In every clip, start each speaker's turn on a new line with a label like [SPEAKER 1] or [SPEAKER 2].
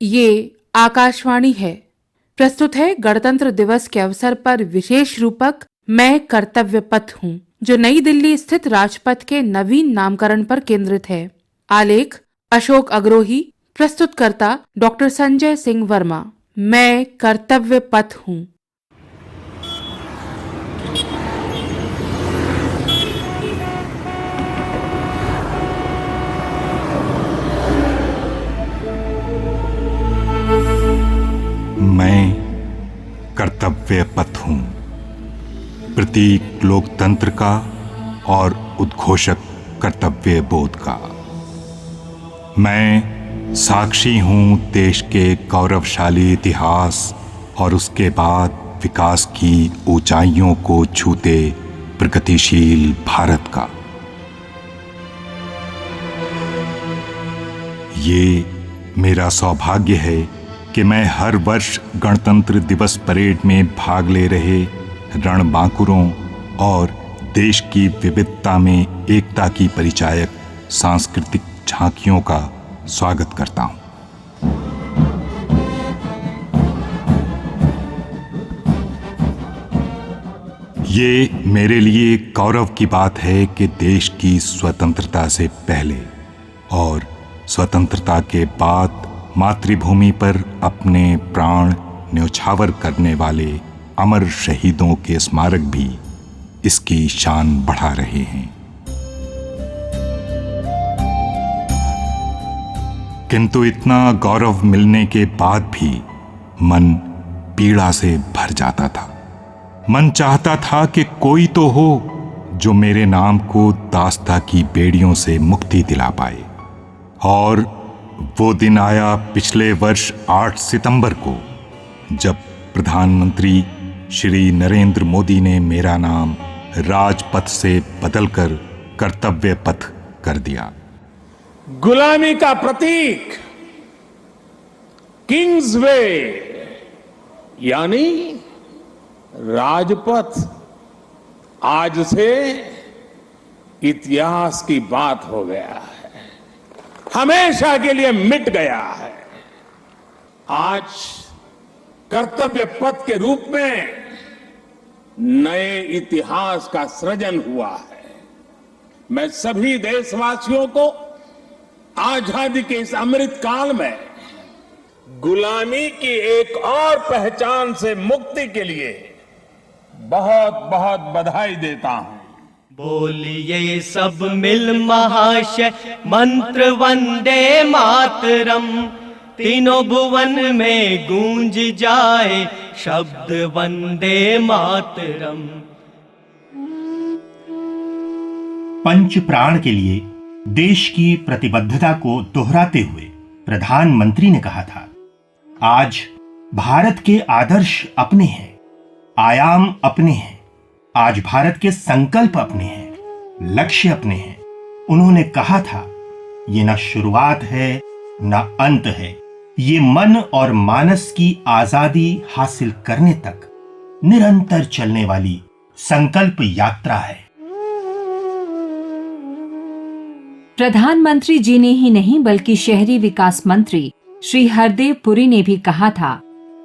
[SPEAKER 1] ये आकाशवाणी है। प्रस्तुत है गणतंत्र दिवस के अवसर पर विशेष रूपक मैं कर्तव्य पथ हूँ, जो नई दिल्ली स्थित राजपथ के नवीन नामकरण पर केंद्रित है। आलेख अशोक अग्रोही, प्रस्तुतकर्ता डॉक्टर संजय सिंह वर्मा। मैं कर्तव्य पथ हूँ।
[SPEAKER 2] मैं कर्तव्य पथ हूँ, प्रतीक लोकतंत्र का और उद्घोषक कर्तव्य बोध का। मैं साक्षी हूँ देश के गौरवशाली इतिहास और उसके बाद विकास की ऊंचाइयों को छूते प्रगतिशील भारत का। ये मेरा सौभाग्य है कि मैं हर वर्ष गणतंत्र दिवस परेड में भाग ले रहे रणबांकुरों और देश की विविधता में एकता की परिचायक सांस्कृतिक झांकियों का स्वागत करता हूं। ये मेरे लिए गौरव की बात है कि देश की स्वतंत्रता से पहले और स्वतंत्रता के बाद मातृभूमि पर अपने प्राण न्यौछावर करने वाले अमर शहीदों के स्मारक भी इसकी शान बढ़ा रहे हैं। किंतु इतना गौरव मिलने के बाद भी मन पीड़ा से भर जाता था। मन चाहता था कि कोई तो हो जो मेरे नाम को दास्ता की बेड़ियों से मुक्ति दिला पाए। और वो दिन आया पिछले वर्ष 8 सितंबर को, जब प्रधानमंत्री श्री नरेंद्र मोदी ने मेरा नाम राजपथ से बदलकर कर्तव्य पथ कर दिया।
[SPEAKER 3] गुलामी का प्रतीक किंग्स वे यानी राजपथ आज से इतिहास की बात हो गया है, हमेशा के लिए मिट गया है। आज कर्तव्य पथ के रूप में नए इतिहास का सृजन हुआ है। मैं सभी देशवासियों को आजादी के इस अमृत काल में गुलामी की एक और पहचान से मुक्ति के लिए बहुत बहुत बधाई देता हूं।
[SPEAKER 4] बोलिए सब मिल महाशय मंत्र वंदे मातरम, तीनों भुवन में गूंज जाए शब्द वंदे मातरम।
[SPEAKER 5] पंच प्राण के लिए देश की प्रतिबद्धता को दोहराते हुए प्रधानमंत्री ने कहा था, आज भारत के आदर्श अपने हैं, आयाम अपने हैं, आज भारत के संकल्प अपने हैं, लक्ष्य अपने हैं। उन्होंने कहा था, ये न शुरुआत है न अंत है, ये मन और मानस की आजादी हासिल करने तक निरंतर चलने वाली संकल्प यात्रा है।
[SPEAKER 6] प्रधानमंत्री जी ने ही नहीं बल्कि शहरी विकास मंत्री श्री हरदेव पुरी ने भी कहा था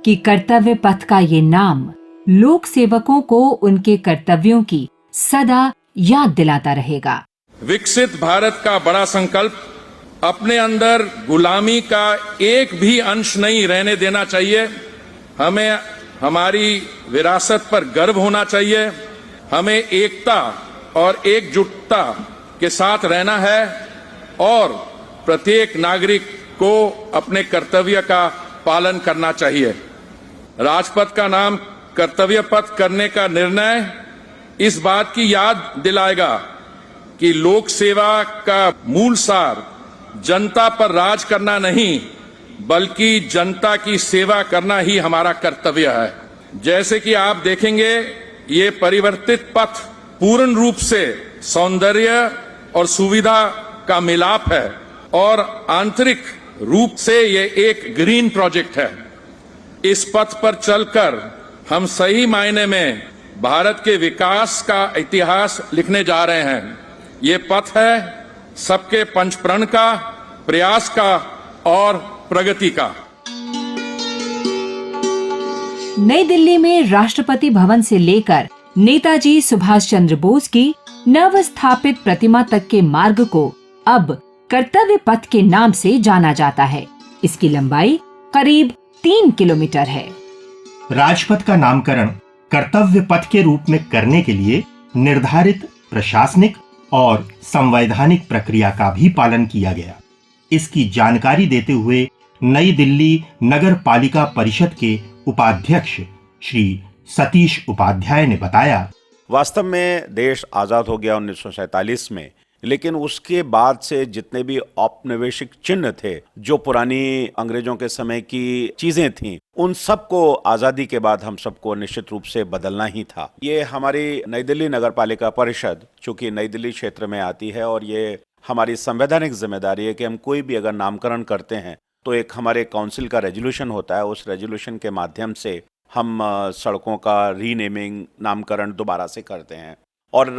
[SPEAKER 6] कि कर्तव्य पथ का ये नाम लोक सेवकों को उनके कर्तव्यों की सदा याद दिलाता रहेगा।
[SPEAKER 7] विकसित भारत का बड़ा संकल्प अपने अंदर गुलामी का एक भी अंश नहीं रहने देना चाहिए। हमें हमारी विरासत पर गर्व होना चाहिए। हमें एकता और एकजुटता के साथ रहना है और प्रत्येक नागरिक को अपने कर्तव्य का पालन करना चाहिए। राजपथ का नाम कर्तव्य पथ करने का निर्णय इस बात की याद दिलाएगा कि लोक सेवा का मूल सार जनता पर राज करना नहीं बल्कि जनता की सेवा करना ही हमारा कर्तव्य है। जैसे कि आप देखेंगे, ये परिवर्तित पथ पूर्ण रूप से सौंदर्य और सुविधा का मिलाप है और आंतरिक रूप से ये एक ग्रीन प्रोजेक्ट है। इस पथ पर चलकर हम सही मायने में भारत के विकास का इतिहास लिखने जा रहे हैं। ये पथ है सबके पंचप्रण का, प्रयास का और प्रगति का।
[SPEAKER 6] नई दिल्ली में राष्ट्रपति भवन से लेकर नेताजी सुभाष चंद्र बोस की नवस्थापित प्रतिमा तक के मार्ग को अब कर्तव्य पथ के नाम से जाना जाता है। इसकी लंबाई करीब 3 किलोमीटर है।
[SPEAKER 5] राजपथ का नामकरण कर्तव्य पथ के रूप में करने के लिए निर्धारित प्रशासनिक और संवैधानिक प्रक्रिया का भी पालन किया गया। इसकी जानकारी देते हुए नई दिल्ली नगर पालिका परिषद के उपाध्यक्ष श्री सतीश उपाध्याय ने बताया,
[SPEAKER 8] वास्तव में देश आज़ाद हो गया 1947 में, लेकिन उसके बाद से जितने भी औपनिवेशिक चिन्ह थे, जो पुरानी अंग्रेजों के समय की चीजें थीं, उन सबको आज़ादी के बाद हम सबको निश्चित रूप से बदलना ही था। ये हमारी नई दिल्ली नगर पालिका परिषद चूंकि नई दिल्ली क्षेत्र में आती है और ये हमारी संवैधानिक जिम्मेदारी है कि हम कोई भी अगर नामकरण करते हैं तो एक हमारे काउंसिल का रेजोल्यूशन होता है, उस रेजोल्यूशन के माध्यम से हम सड़कों का रीनेमिंग नामकरण दोबारा से करते हैं। और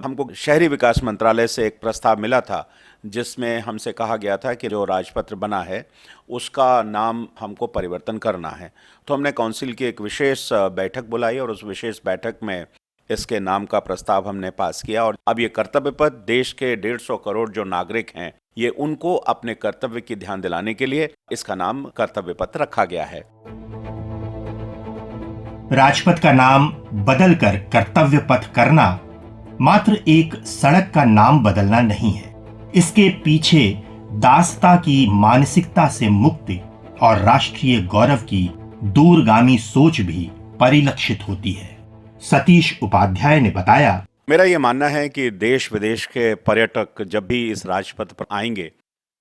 [SPEAKER 8] हमको शहरी विकास मंत्रालय से एक प्रस्ताव मिला था जिसमें हमसे कहा गया था कि जो राजपथ बना है उसका नाम हमको परिवर्तन करना है। तो हमने काउंसिल की एक विशेष बैठक बुलाई और उस विशेष बैठक में इसके नाम का प्रस्ताव हमने पास किया और अब ये कर्तव्य पथ देश के 150 करोड़ जो नागरिक हैं, ये उनको अपने कर्तव्य की ध्यान दिलाने के लिए इसका नाम कर्तव्य पथ रखा गया है।
[SPEAKER 5] राजपथ का नाम बदलकर कर्तव्य पथ करना मात्र एक सड़क का नाम बदलना नहीं है। इसके पीछे दासता की मानसिकता से मुक्ति और राष्ट्रीय गौरव की दूरगामी सोच भी परिलक्षित होती है। सतीश उपाध्याय ने बताया,
[SPEAKER 8] मेरा ये मानना है कि देश विदेश के पर्यटक जब भी इस राजपथ पर आएंगे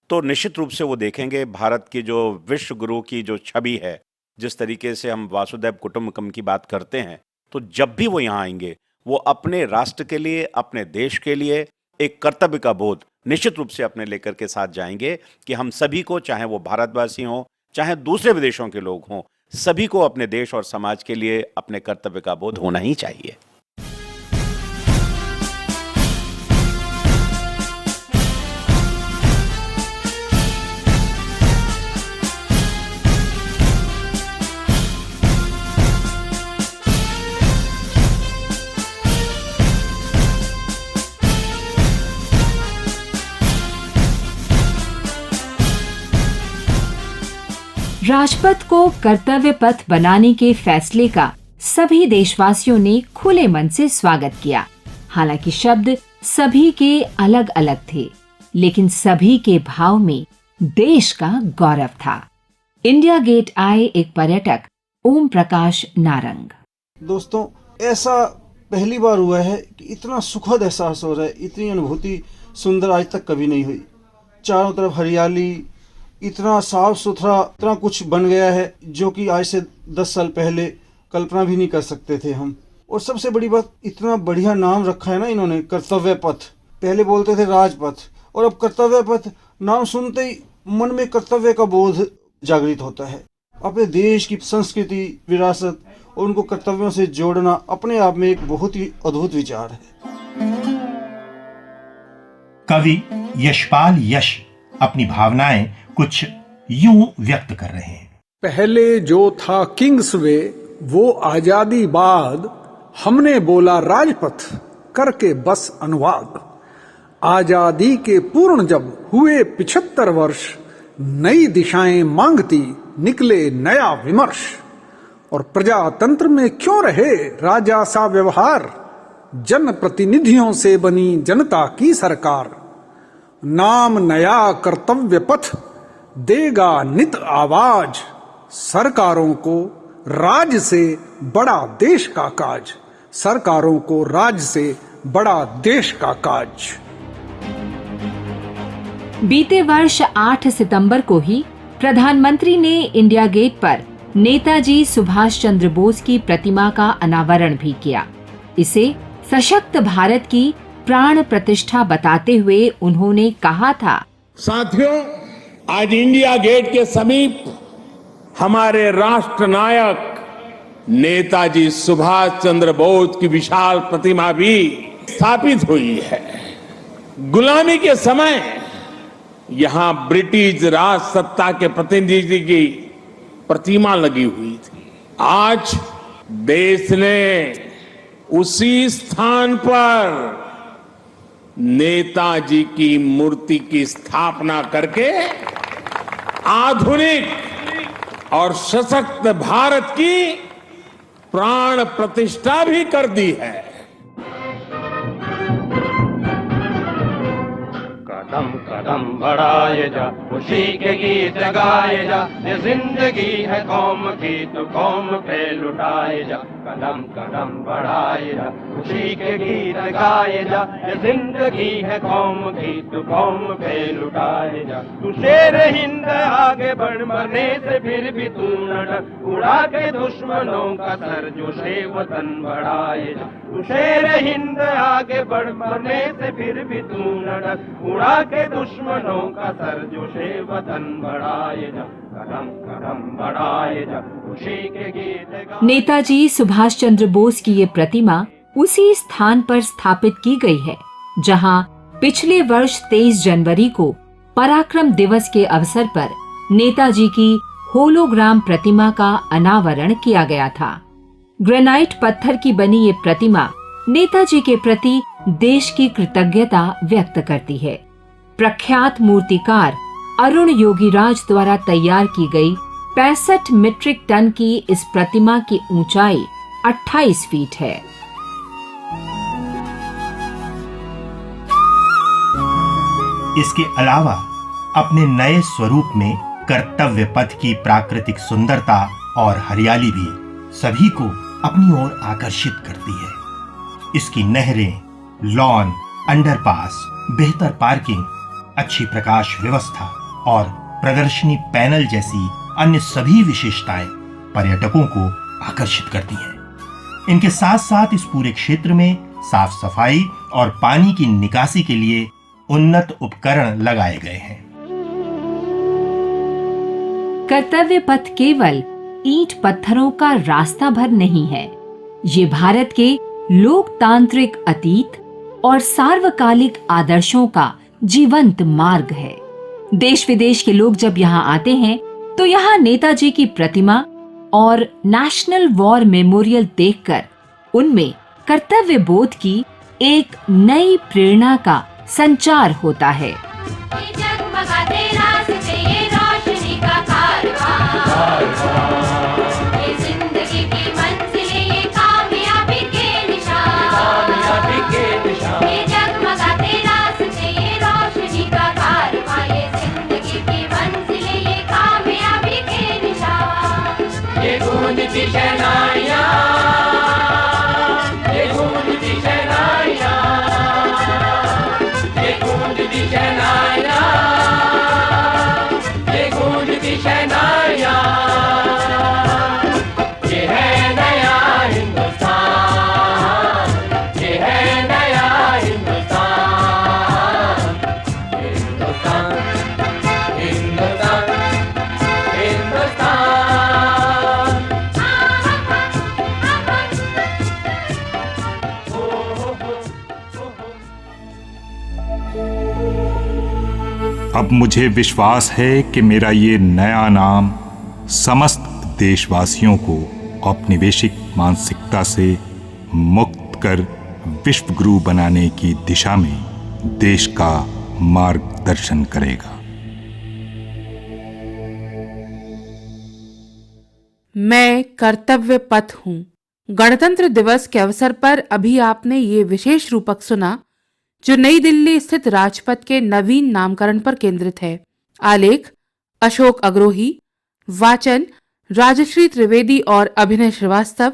[SPEAKER 8] तो निश्चित रूप से वो देखेंगे भारत की जो विश्व गुरु की जो छवि है, जिस तरीके से हम वासुदेव कुटुंबकम की बात करते हैं, तो जब भी वो यहाँ आएंगे वो अपने राष्ट्र के लिए, अपने देश के लिए एक कर्तव्य का बोध निश्चित रूप से अपने लेकर के साथ जाएंगे कि हम सभी को, चाहे वो भारतवासी हों चाहे दूसरे विदेशों के लोग हों, सभी को अपने देश और समाज के लिए अपने कर्तव्य का बोध होना ही चाहिए।
[SPEAKER 6] राजपथ को कर्तव्य पथ बनाने के फैसले का सभी देशवासियों ने खुले मन से स्वागत किया। हालांकि शब्द सभी के अलग अलग थे, लेकिन सभी के भाव में देश का गौरव था। इंडिया गेट आए एक पर्यटक ओम प्रकाश नारंग।
[SPEAKER 9] दोस्तों, ऐसा पहली बार हुआ है कि इतना सुखद एहसास हो रहा है, इतनी अनुभूति सुंदर आज तक कभी नहीं हुई। चारों तरफ हरियाली, इतना साफ सुथरा, इतना कुछ बन गया है जो कि आज से 10 साल पहले कल्पना भी नहीं कर सकते थे हम। और सबसे बड़ी बात, इतना बढ़िया नाम रखा है ना इन्होंने, कर्तव्य पथ। पहले बोलते थे राजपथ और अब कर्तव्य पथ। नाम सुनते ही मन में कर्तव्य का बोध जागृत होता है। अपने देश की संस्कृति, विरासत और उनको कर्तव्यों से जोड़ना अपने आप में एक बहुत ही अद्भुत विचार है।
[SPEAKER 5] कवि यशपाल यश अपनी भावनाएं कुछ यूं व्यक्त कर रहे हैं।
[SPEAKER 10] पहले जो था किंग्स वे, वो आजादी बाद हमने बोला राजपथ, करके बस अनुवाद। आजादी के पूर्ण जब हुए 75 वर्ष, नई दिशाएं मांगती निकले नया विमर्श। और प्रजातंत्र में क्यों रहे राजा सा व्यवहार, जन प्रतिनिधियों से बनी जनता की सरकार। नाम नया कर्तव्य पथ, देगा नित आवाज। सरकारों को राज से बड़ा देश का काज, सरकारों को राज से बड़ा देश का काज।
[SPEAKER 6] बीते वर्ष 8 सितंबर को ही प्रधानमंत्री ने इंडिया गेट पर नेताजी सुभाष चंद्र बोस की प्रतिमा का अनावरण भी किया। इसे सशक्त भारत की प्राण प्रतिष्ठा बताते हुए उन्होंने कहा था,
[SPEAKER 3] साथियों, आज इंडिया गेट के समीप हमारे राष्ट्र नायक नेताजी सुभाष चंद्र बोस की विशाल प्रतिमा भी स्थापित हुई है। गुलामी के समय यहां ब्रिटिश राज सत्ता के प्रतिनिधि की प्रतिमा लगी हुई थी। आज देश ने उसी स्थान पर नेताजी की मूर्ति की स्थापना करके आधुनिक और सशक्त भारत की प्राण प्रतिष्ठा भी कर दी है।
[SPEAKER 4] कदम कदम बढ़ाए जा, खुशी के गीत गाए जा, ये जिंदगी है कौम की तो कौम पे लुटाए जा। कदम कदम बढ़ाए जा, खुशी के गीत गाए जा, ये जिंदगी है कौम की तो कौम पे लुटाए जा। तू शेर हिंद आगे बढ़, मरने से फिर भी तू न डर, उड़ा के दुश्मनों का सर जो शे वतन बढ़ाए जा। तू शेर हिंद आगे बढ़, मरने से फिर भी तू न डर, उड़ा के दुश्मनों का सर जो शे वतन बढ़ाए जा। कदम कदम बढ़ाए जा, खुशी के गीत।
[SPEAKER 6] नेताजी सुभाष चंद्र बोस की ये प्रतिमा उसी स्थान पर स्थापित की गई है जहां पिछले वर्ष 23 जनवरी को पराक्रम दिवस के अवसर पर नेताजी की होलोग्राम प्रतिमा का अनावरण किया गया था। ग्रेनाइट पत्थर की बनी ये प्रतिमा नेताजी के प्रति देश की कृतज्ञता व्यक्त करती है। प्रख्यात मूर्तिकार अरुण योगीराज द्वारा तैयार की गई 65 मीट्रिक टन की इस प्रतिमा की ऊंचाई 28 फीट है।
[SPEAKER 5] इसके अलावा अपने नए स्वरूप में कर्तव्य पथ की प्राकृतिक सुंदरता और हरियाली भी सभी को अपनी ओर आकर्षित करती है। इसकी नहरें, लॉन, अंडरपास, बेहतर पार्किंग, अच्छी प्रकाश व्यवस्था और प्रदर्शनी पैनल जैसी अन्य सभी विशेषताएं पर्यटकों को आकर्षित करती हैं। इनके साथ साथ इस पूरे क्षेत्र में साफ सफाई और पानी की निकासी के लिए उन्नत उपकरण लगाए गए हैं।
[SPEAKER 6] कर्तव्य पथ केवल ईंट पत्थरों का रास्ता भर नहीं है, ये भारत के लोकतांत्रिक अतीत और सार्वकालिक आदर्शों का जीवंत मार्ग है। देश विदेश के लोग जब यहाँ आते हैं तो यहाँ नेताजी की प्रतिमा और नेशनल वॉर मेमोरियल देखकर उनमें कर्तव्य बोध की एक नई प्रेरणा का संचार होता है।
[SPEAKER 2] अब मुझे विश्वास है कि मेरा ये नया नाम समस्त देशवासियों को औपनिवेशिक मानसिकता से मुक्त कर विश्व गुरु बनाने की दिशा में देश का मार्गदर्शन करेगा।
[SPEAKER 1] मैं कर्तव्य पथ हूँ। गणतंत्र दिवस के अवसर पर अभी आपने ये विशेष रूपक सुना जो नई दिल्ली स्थित राजपथ के नवीन नामकरण पर केंद्रित है। आलेख अशोक अग्रोही, वाचन राजश्री त्रिवेदी और अभिनय श्रीवास्तव,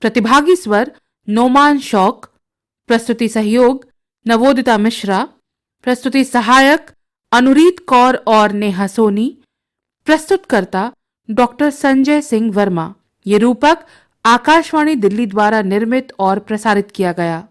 [SPEAKER 1] प्रतिभागी स्वर नोमान शौक, प्रस्तुति सहयोग नवोदिता मिश्रा, प्रस्तुति सहायक अनुरीत कौर और नेहा सोनी, प्रस्तुतकर्ता डॉक्टर संजय सिंह वर्मा। ये रूपक आकाशवाणी दिल्ली द्वारा निर्मित और प्रसारित किया गया।